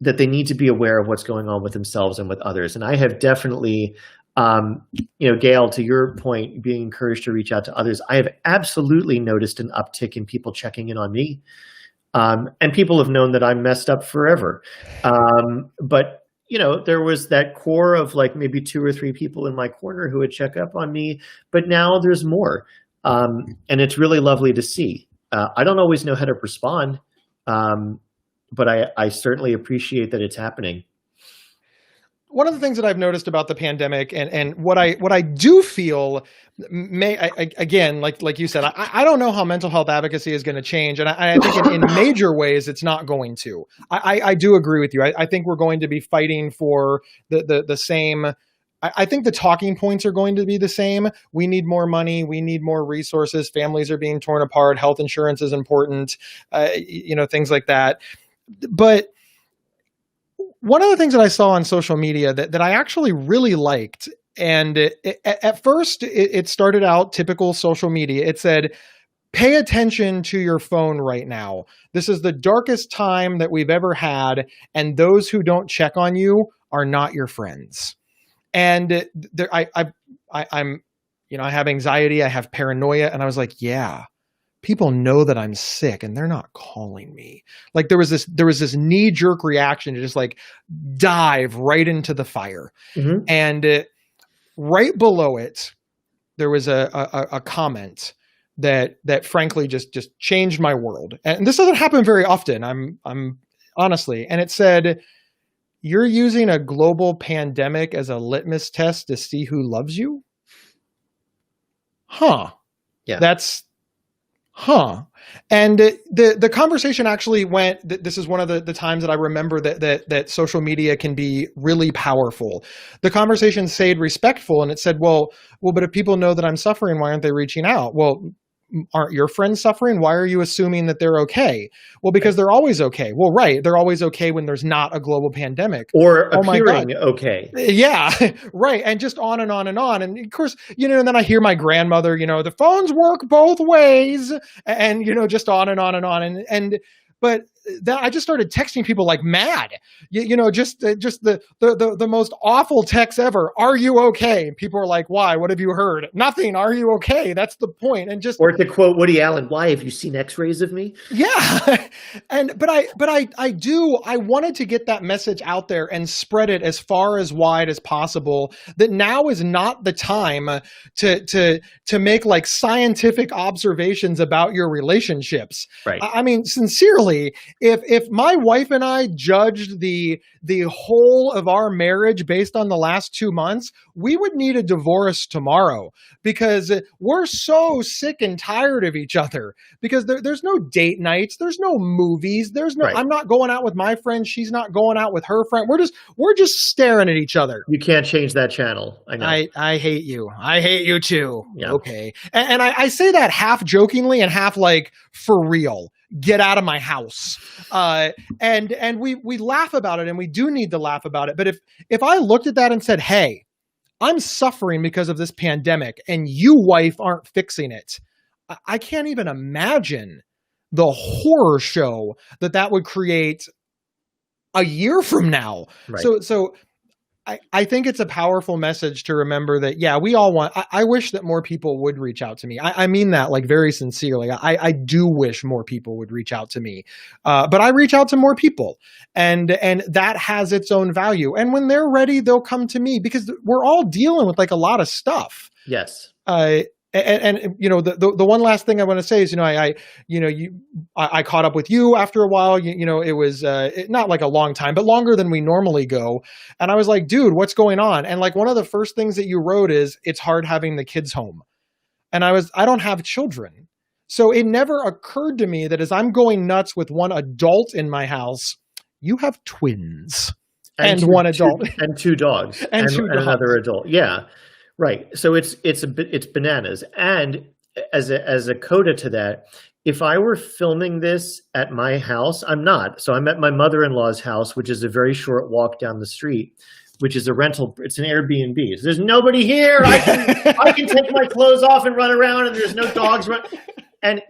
S2: that they need to be aware of what's going on with themselves and with others. And I have definitely, Gail, to your point, being encouraged to reach out to others, I have absolutely noticed an uptick in people checking in on me. And people have known that I'm messed up forever. But there was that core of like maybe 2 or 3 people in my corner who would check up on me, but now there's more. And it's really lovely to see. I don't always know how to respond, but I certainly appreciate that it's happening.
S1: One of the things that I've noticed about the pandemic and what I do feel again, like you said, I don't know how mental health advocacy is going to change. And I think in major ways, it's not going to. I do agree with you. I think we're going to be fighting for the same. I think the talking points are going to be the same. We need more money. We need more resources. Families are being torn apart. Health insurance is important, things like that. But one of the things that I saw on social media that I actually really liked, and at first it started out typical social media. It said, pay attention to your phone right now. This is the darkest time that we've ever had, and those who don't check on you are not your friends. And I have anxiety, I have paranoia, and I was like, yeah, people know that I'm sick and they're not calling me. Like there was this knee-jerk reaction to just like dive right into the fire. Mm-hmm. And right below it, there was a comment that frankly just changed my world. And this doesn't happen very often. I'm honestly, and it said, "You're using a global pandemic as a litmus test to see who loves you?" Huh.
S2: Yeah.
S1: And the conversation actually went, this is one of the times that I remember that social media can be really powerful. The conversation stayed respectful, and it said, well, but if people know that I'm suffering, why aren't they reaching out? Well, aren't your friends suffering? Why are you assuming that they're okay? Well, because they're always okay. Well, right. They're always okay when there's not a global pandemic.
S2: Or appearing okay.
S1: Yeah, right. And just on and on and on. And of course, and then I hear my grandmother, the phones work both ways, and, just on and on and on. But then I just started texting people like mad, just the most awful text ever. Are you okay? And people are like, why? What have you heard? Nothing. Are you okay? That's the point. And just,
S2: or to quote Woody Allen, why have you seen X-rays of me?
S1: Yeah. But I wanted to get that message out there and spread it as far as wide as possible, that now is not the time to make like scientific observations about your relationships.
S2: Right.
S1: I mean, sincerely, if my wife and I judged the whole of our marriage based on the last 2 months, we would need a divorce tomorrow, because we're so sick and tired of each other, because there's no date nights. There's no movies. There's no, right. I'm not going out with my friend. She's not going out with her friend. We're just staring at each other.
S2: You can't change that channel. I know.
S1: I hate you. I hate you too.
S2: Yeah.
S1: Okay. And I say that half jokingly and half like for real. Get out of my house. And we laugh about it, and we do need to laugh about it. But if I looked at that and said, hey, I'm suffering because of this pandemic and you, wife, aren't fixing it, I can't even imagine the horror show that would create a year from now.
S2: Right.
S1: So I think it's a powerful message to remember that, yeah, we all want, I wish that more people would reach out to me. I mean that like very sincerely. I do wish more people would reach out to me. But I reach out to more people, and that has its own value. And when they're ready, they'll come to me, because we're all dealing with like a lot of stuff.
S2: Yes.
S1: And you know, the one last thing I want to say is, you know, I caught up with you after a while. You know, it was not like a long time, but longer than we normally go. And I was like, dude, what's going on? And like one of the first things that you wrote is, it's hard having the kids home. And I don't have children, so it never occurred to me that as I'm going nuts with one adult in my house, you have twins and one adult
S2: and two dogs and another adult. Yeah. Right. So it's bananas. And as a coda to that, if I were filming this at my house, I'm not. So I'm at my mother-in-law's house, which is a very short walk down the street, which is a rental. It's an Airbnb. So there's nobody here. I can take my clothes off and run around, and there's no dogs. And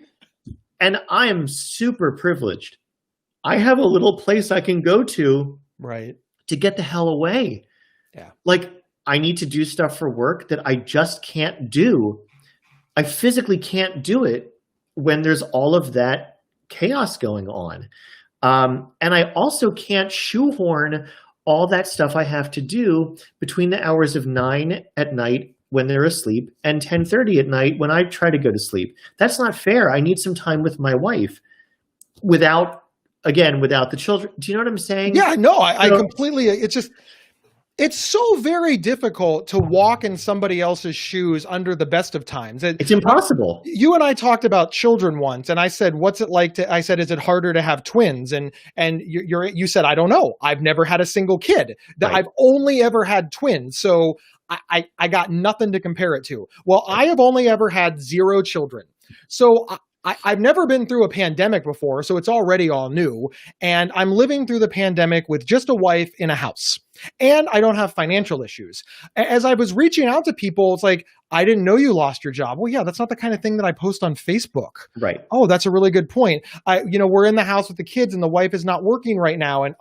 S2: I am super privileged. I have a little place I can go to,
S1: right,
S2: to get the hell away.
S1: Yeah. Like,
S2: I need to do stuff for work that I just can't do. I physically can't do it when there's all of that chaos going on. And I also can't shoehorn all that stuff I have to do between the hours of 9 at night when they're asleep and 10:30 at night when I try to go to sleep. That's not fair. I need some time with my wife without the children. Do you know what I'm saying?
S1: Yeah, no, I completely, it's so very difficult to walk in somebody else's shoes under the best of times.
S2: It's impossible.
S1: You and I talked about children once, and I said, what's it like I said, is it harder to have twins? And you said, I don't know. I've never had a single kid.
S2: Right.
S1: I've only ever had twins. So I got nothing to compare it to. Well, I have only ever had 0 children. So I've never been through a pandemic before, so it's already all new. And I'm living through the pandemic with just a wife in a house. And I don't have financial issues. As I was reaching out to people, it's like, I didn't know you lost your job. Well, yeah, that's not the kind of thing that I post on Facebook.
S2: Right.
S1: Oh, that's a really good point. We're in the house with the kids and the wife is not working right now. And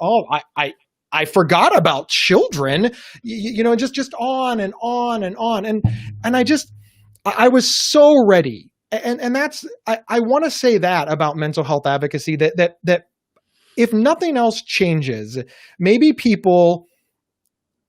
S1: I forgot about children, just on and on and on. And I was so ready. And that's, I want to say that about mental health advocacy, that if nothing else changes, maybe people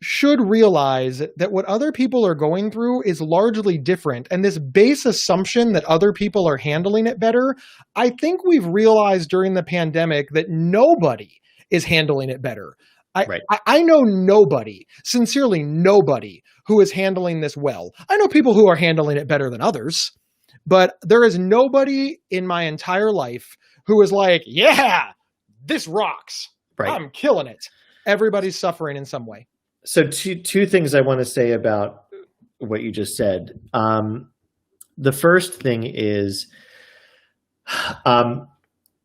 S1: should realize that what other people are going through is largely different. And this base assumption that other people are handling it better, I think we've realized during the pandemic that nobody is handling it better. I know nobody, sincerely nobody, who is handling this well. I know people who are handling it better than others. But there is nobody in my entire life who is like, yeah, this rocks. Right. I'm killing it. Everybody's suffering in some way.
S2: So two things I want to say about what you just said. The first thing is, and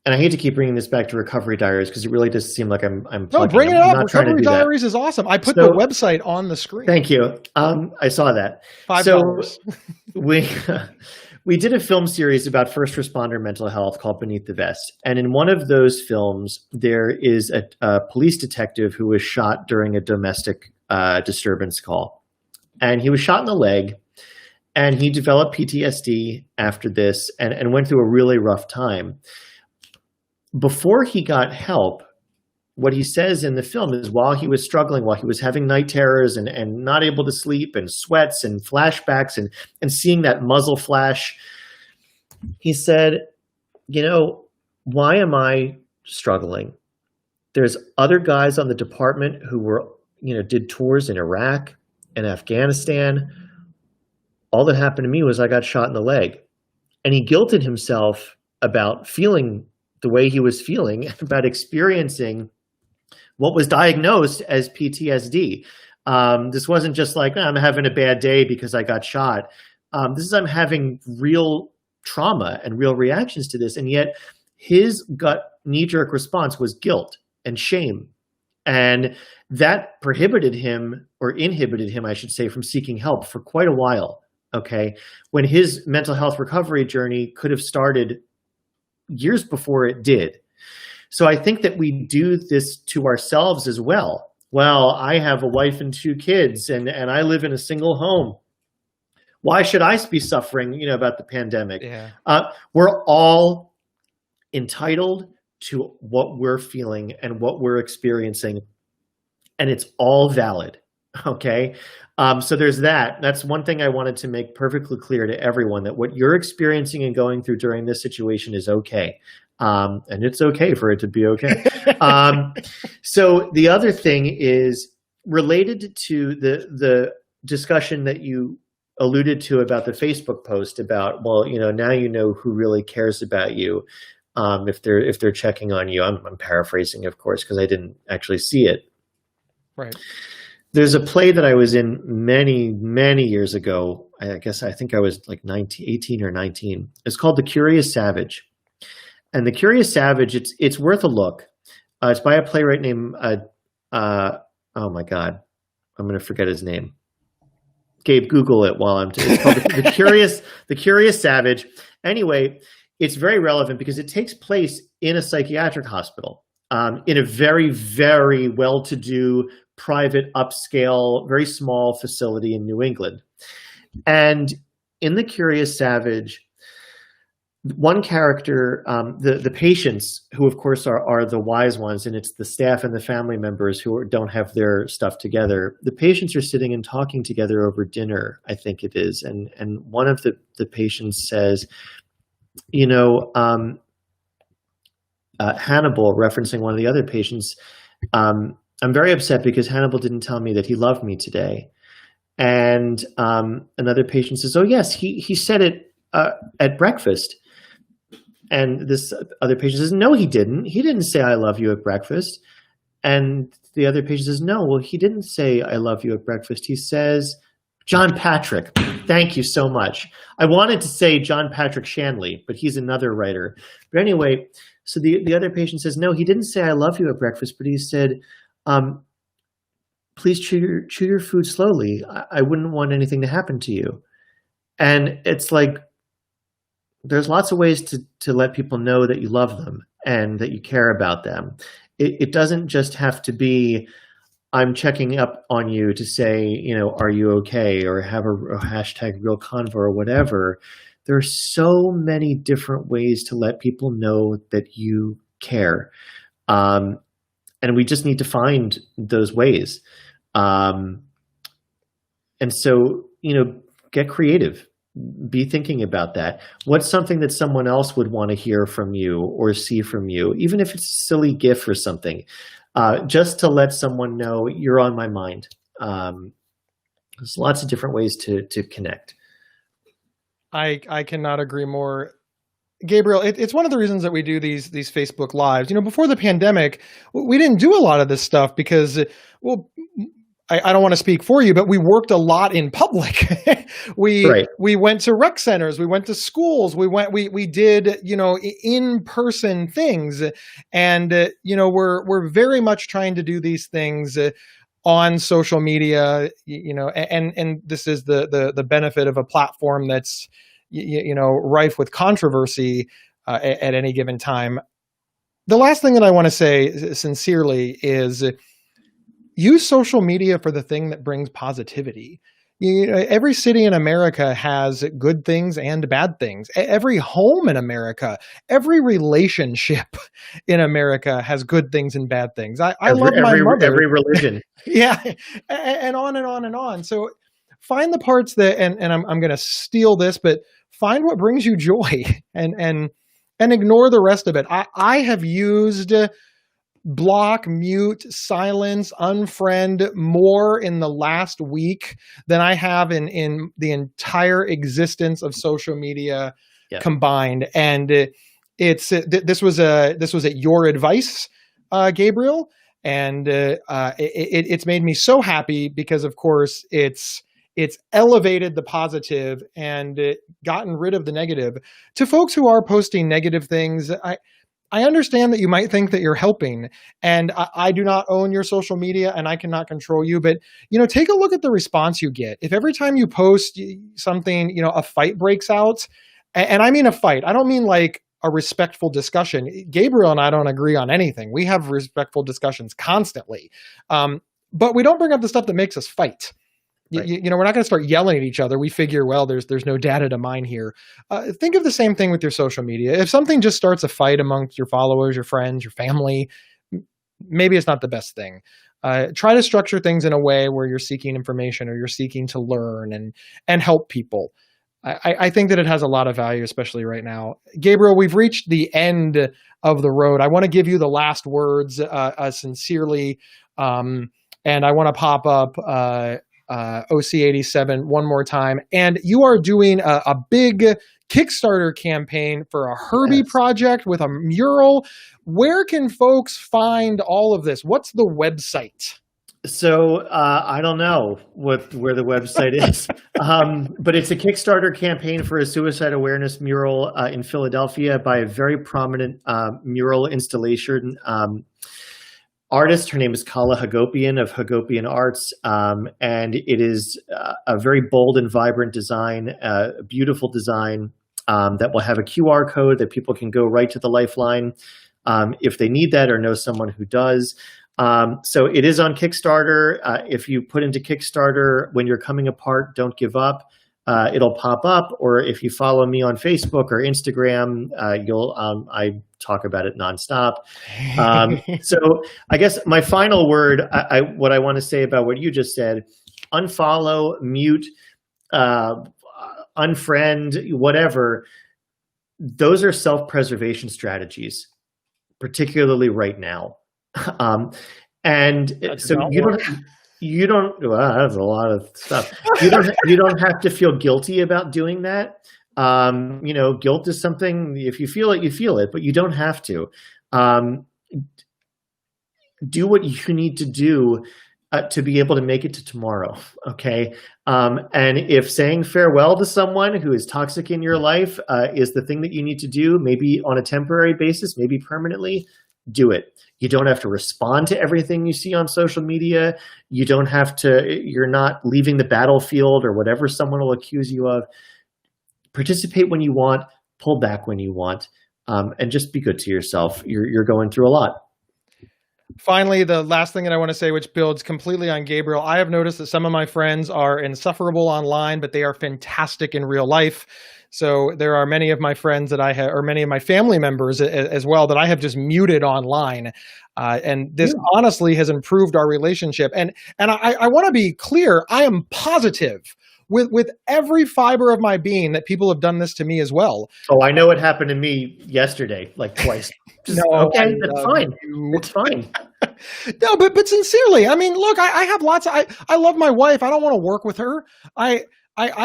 S2: I hate to keep bringing this back to Recovery Diaries because it really does seem like I'm
S1: no, bring it up. Recovery Diaries is awesome. I put the website on the screen.
S2: Thank you. I saw that.
S1: $5.
S2: So we did a film series about first responder mental health called Beneath the Vest. And in one of those films, there is a police detective who was shot during a domestic disturbance call. And he was shot in the leg, and he developed PTSD after this and went through a really rough time. Before he got help, what he says in the film is while he was struggling, while he was having night terrors and not able to sleep and sweats and flashbacks and seeing that muzzle flash, he said, why am I struggling? There's other guys on the department who were, did tours in Iraq and Afghanistan. All that happened to me was I got shot in the leg. And he guilted himself about feeling the way he was feeling, about experiencing what was diagnosed as PTSD. This wasn't just like, I'm having a bad day because I got shot. This is, I'm having real trauma and real reactions to this. And yet his gut knee-jerk response was guilt and shame. And that inhibited him, I should say, from seeking help for quite a while. Okay. When his mental health recovery journey could have started years before it did. So I think that we do this to ourselves as well. Well, I have a wife and 2 kids, and I live in a single home. Why should I be suffering, about the pandemic?
S1: Yeah.
S2: We're all entitled to what we're feeling and what we're experiencing, and it's all valid. Okay. So there's that. That's one thing I wanted to make perfectly clear to everyone, that what you're experiencing and going through during this situation is okay. And it's okay for it to be okay. So the other thing is related to the discussion that you alluded to about the Facebook post about, well, now you know who really cares about you, if they're checking on you. I'm paraphrasing, of course, because I didn't actually see it.
S1: Right.
S2: There's a play that I was in many, many years ago. I think I was like 18 or 19. It's called The Curious Savage. And The Curious Savage, it's worth a look. It's by a playwright named, oh my God, I'm going to forget his name. Gabe, Google it while it's called The Curious Savage. Anyway, it's very relevant because it takes place in a psychiatric hospital, in a very, very well-to-do, private, upscale, very small facility in New England. And in The Curious Savage, one character, the patients, who of course are the wise ones, and it's the staff and the family members who don't have their stuff together. The patients are sitting and talking together over dinner, I think it is. And one of the patients says, Hannibal, referencing one of the other patients, I'm very upset because Hannibal didn't tell me that he loved me today. And another patient says, oh yes, he said it at breakfast. And this other patient says, no, he didn't. He didn't say I love you at breakfast. And the other patient says, no, well, he didn't say I love you at breakfast. He says, John Patrick. Thank you so much. I wanted to say John Patrick Shanley, but he's another writer. But anyway, so the other patient says, no, he didn't say I love you at breakfast, but he said, please chew your food slowly. I wouldn't want anything to happen to you. And it's like, there's lots of ways to let people know that you love them and that you care about them. It doesn't just have to be, I'm checking up on you to say, are you okay? Or have a hashtag real convo or whatever. There are so many different ways to let people know that you care. And we just need to find those ways. And so, get creative. Be thinking about that. What's something that someone else would want to hear from you or see from you, even if it's a silly GIF or something, just to let someone know you're on my mind. There's lots of different ways to connect.
S1: I cannot agree more. Gabriel, it's one of the reasons that we do these Facebook Lives. Before the pandemic, we didn't do a lot of this stuff because, well, I don't want to speak for you, but we worked a lot in public. We went to rec centers, we went to schools, we did, in-person things. And, we're very much trying to do these things on social media, and this is the benefit of a platform that's, rife with controversy at any given time. The last thing that I want to say sincerely is, use social media for the thing that brings positivity. Every city in America has good things and bad things. Every home in America, every relationship in America has good things and bad things. I love my mother.
S2: Every religion.
S1: Yeah. And on and on and on. So find the parts that, and I'm going to steal this, but find what brings you joy and ignore the rest of it. I have used block, mute, silence, unfriend more in the last week than I have in the entire existence of social media combined. And this was at your advice, Gabriel, and it's made me so happy because, of course, it's elevated the positive and gotten rid of the negative. To folks who are posting negative things, I understand that you might think that you're helping, and I do not own your social media and I cannot control you, but, take a look at the response you get. If every time you post something, a fight breaks out, and I mean a fight, I don't mean like a respectful discussion. Gabriel and I don't agree on anything. We have respectful discussions constantly. But we don't bring up the stuff that makes us fight. Right. You know, we're not going to start yelling at each other. We figure, well, there's no data to mine here. Think of the same thing with your social media. If something just starts a fight amongst your followers, your friends, your family, maybe it's not the best thing. Try to structure things in a way where you're seeking information or you're seeking to learn and help people. I think that it has a lot of value, especially right now. Gabriel, we've reached the end of the road. I want to give you the last words sincerely. And I want to pop up OC87 one more time. And you are doing a big Kickstarter campaign for a Herbie project with a mural. Where can folks find all of this? What's the website?
S2: So I don't know where the website is, but it's a Kickstarter campaign for a suicide awareness mural in Philadelphia by a very prominent mural installation artist. Her name is Kala Hagopian of Hagopian Arts, and it is a very bold and vibrant design, a beautiful design that will have a QR code that people can go right to the Lifeline if they need that or know someone who does. So it is on Kickstarter. If you put into Kickstarter, when you're coming apart, don't give up. It'll pop up. Or if you follow me on Facebook or Instagram, I talk about it nonstop. So I guess my final word, what I want to say about what you just said, unfollow, mute, unfriend, whatever. Those are self-preservation strategies, particularly right now. And so you don't, well, that's a lot of stuff. You don't have to feel guilty about doing that. You know, guilt is something, if you feel it, you feel it, but you don't have to. Do what you need to do to be able to make it to tomorrow. Okay. And if saying farewell to someone who is toxic in your life is the thing that you need to do, maybe on a temporary basis, maybe permanently, do it. You don't have to respond to everything you see on social media. You don't have to, you're not leaving the battlefield or whatever someone will accuse you of. Participate when you want, pull back when you want, and just be good to yourself. You're going through a lot.
S1: Finally, the last thing that I want to say, which builds completely on Gabriel, I have noticed that some of my friends are insufferable online, but they are fantastic in real life. So there are many of my friends that I have, or many of my family members as well, that I have just muted online. And this honestly has improved our relationship. And I want to be clear, I am positive with every fiber of my being that people have done this to me as well.
S2: Oh, I know it happened to me yesterday, like twice. Okay, that's fine. It's fine.
S1: No, but sincerely, I mean, look, I have lots of, I love my wife. I don't want to work with her. I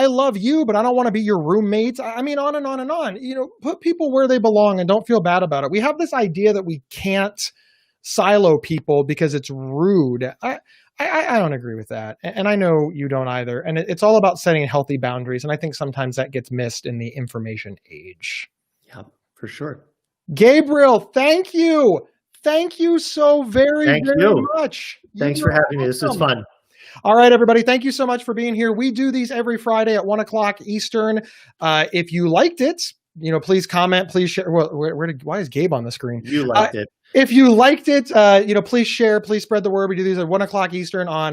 S1: love you, but I don't want to be your roommate. I mean, on and on and on. You know, put people where they belong and don't feel bad about it. We have this idea that we can't silo people because it's rude. I don't agree with that. And I know you don't either. And it's all about setting healthy boundaries. And I think sometimes that gets missed in the information age.
S2: Yeah, for sure.
S1: Gabriel, thank you. Thank you so very much.
S2: Thanks for having me. This was fun.
S1: All right, everybody. Thank you so much for being here. We do these every Friday at 1 o'clock Eastern. If you liked it, you know, please comment, please share. Well, why is Gabe on the screen?
S2: You liked it.
S1: If you liked it, you know, please share, please spread the word. We do these at 1 o'clock Eastern on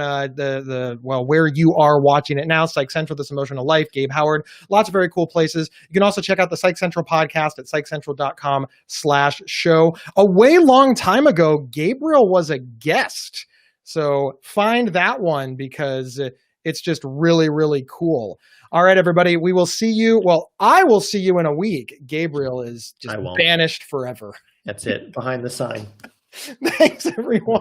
S1: where you are watching it now, Psych Central, This Emotional Life, Gabe Howard, lots of very cool places. You can also check out the Psych Central podcast at psychcentral.com/show. A way long time ago, Gabriel was a guest. So find that one because it's just really, really cool. All right, everybody, we will see you. Well, I will see you in a week. Gabriel is just banished forever.
S2: That's it. Behind the sign.
S1: Thanks, everyone.